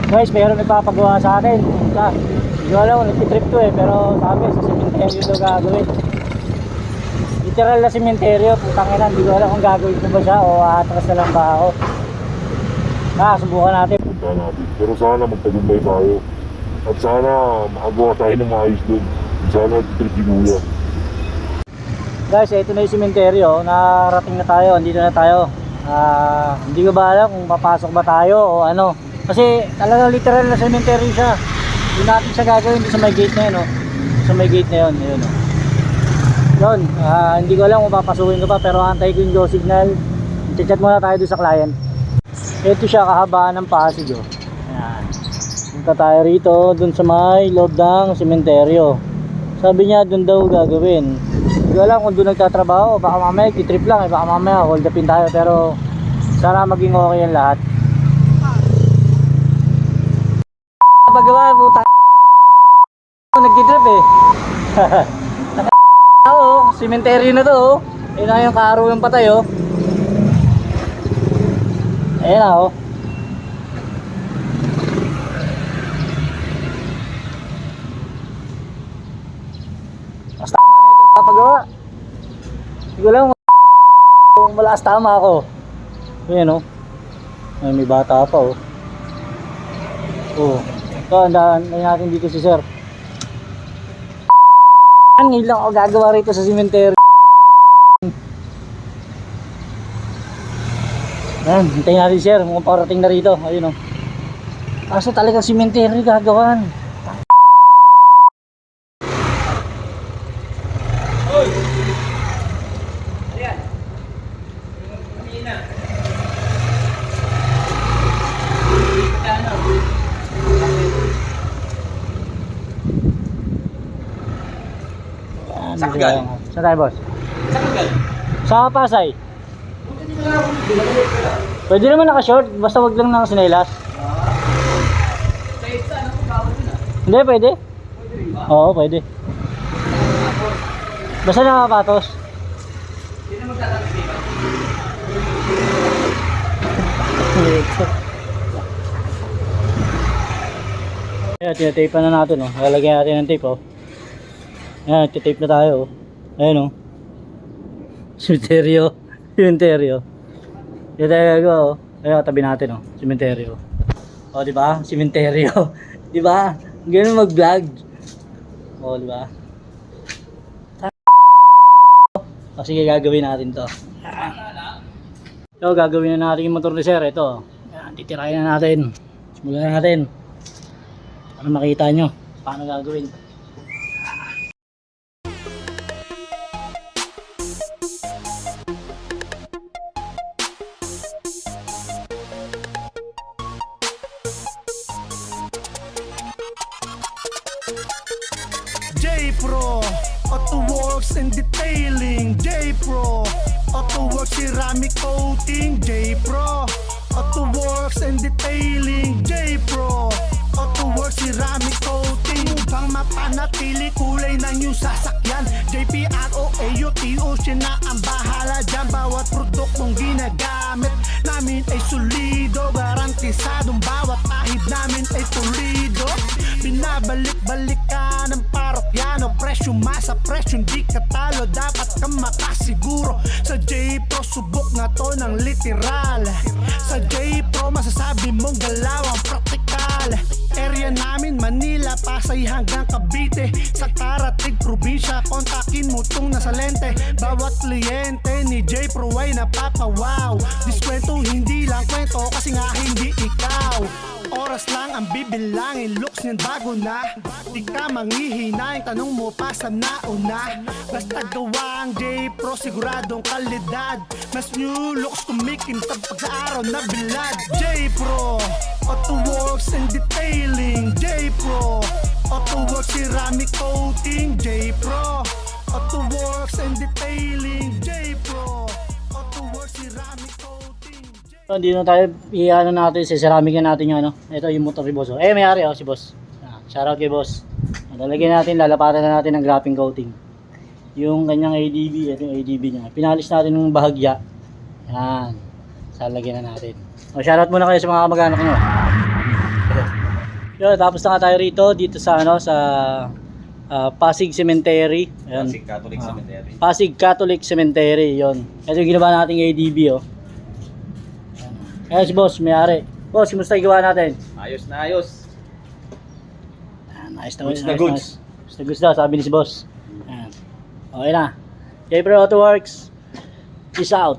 Guys, mayroon nagpapagawa sa akin. Hindi ko alam kung nagtitrip to eh, pero sabi sa cementerio ito gagawin. Literal na cementerio, putang ina, hindi ko alam kung gagawin ko ba siya o atras na lang ba ako. Subukan natin. Pero sana magtagumpay tayo. At sana makagawa tayo ng maayos doon. Sana trip ginuya. Guys, ito na yung cementerio. Narating na tayo, andito na tayo. Hindi ko ba alam kung papasok ba tayo o ano. Kasi talagang literal na cemetery siya. Hindi natin siya gagawin sa may gate na yun, oh. Sa may gate na yun, ayun, oh. Yun, hindi ko alam kung papasukin ko pa, pero antay ko yung go signal. Chat muna tayo doon sa client. Ito siya, kahabaan ng Pasig, oh. Ayan. Punta tayo rito, doon sa may loob ng sementeryo. Sabi niya doon daw gagawin. Hindi ko alam kung doon nagtatrabaho, baka mamaya kitrip lang, baka mamaya hold upin tayo, pero sana maging okay ang lahat. Pagawa, puta nagtitrip eh. Cementerio na to, oh. Ayun na yung karo yung patay, oh. Ayun na, oh. Mas tama na itong papagawa. Hindi ko lang kung malakas tama ako. Ayun, oh. Ay, may bata pa, oh. Oh. Ito, andahan natin dito si sir. Ngayon lang ako gagawa rito sa cemetery. Ayan, hintayin natin sir, mukhang parating na rito. Ayun, oh. Kaso talagang cemetery gagawan. Hoy! Ayan. Kanina. Saan ka galing? Saan tayo, boss? Saan ka galing? Sa Pasay. Pwede naman naka-short, basta wag lang naka-sinelas. Kahit saan ako bawal yun ah. Hindi, pwede. Pwede rin ba? Oo, pwede. Basta nakapatos. Hindi na magtatanong dito. Ayan, tinatape na natin, oh. Lalagyan natin ng tape, oh. Ayan, titape na tayo, oh. Ayan, oh. Cementerio. Cementerio. Dito tayo, oh. Ayan, tabi natin, oh. Cementerio. Oh, di ba? Cementerio. Di ba? Ganun mag-vlog. Oh, di ba? O, sige, gagawin natin to. Ito, gagawin na natin yung motor ni sir. Ito. Ayan, titirahin na natin. Simulan na natin. Para makita nyo paano gagawin. J-Pro, Auto Works and Detailing. J-Pro, Auto Works Ceramic Coating. J-Pro, Auto Works and Detailing. J-Pro, Auto Works Ceramic Coating. Upang mapanatili kulay ng iyong sasakyan, JPROAUTO, siya na ang bahala dyan. Bawat produktong ginagamit namin ay solido, garantisadong bawat ahid namin ay pulido. Binabalik-balik ka ng parokyano, presyo masa presyo di ka talo, dapat ka makasiguro. Sa J-Pro subok na to ng literal. Sa J-Pro masasabi mong galawang praktikal. Area namin Manila, Pasay hanggang Cavite. Sa Taratig, probinsya, kontakin mo tong nasa lente. Bawat kliyente ni J-Pro ay napapawaw. Diskwento hindi lang kwento kasi nga hindi ikaw. Oras lang ang bibilangin, looks niyan bago na. Di ka manghihinaing, tanong mo pa sa nauna. Basta gawa ang J-Pro, siguradong kalidad. Mas new looks kumikintab pag sa araw na bilad. J-Pro, Auto Works and Detailing. J-Pro, Auto Works Ceramic Coating. J-Pro, Auto Works and Detailing. J-Pro, Auto Works Ceramic Coating. So, hindi na tayo i-ano natin, siseramicin natin yung ano. Ito yung motor ni boss, oh. May-ari, oh, si boss. Shoutout kay boss. Lalagyan natin, lalapatan na natin ng graphing coating. Yung kanyang ADB, ito yung ADB niya. Pinalis natin ng bahagya. Yan. Lalagyan na natin. O, shoutout muna kayo sa mga kamag-anak nyo. Yun, tapos na nga tayo rito dito sa ano sa Pasig Cemetery. Ayan. Pasig Catholic Cemetery. Pasig Catholic Cemetery, yon. Ito yung ginawa nating ADB, oh. Ayan si boss, may-ari. Boss, kumusta yung gawa natin? Ayos na ayos. Nice na Goods na goods. Goods na goods daw, sabi ni si boss. Ayan. Okay na. J-Pro Auto Works. Peace out.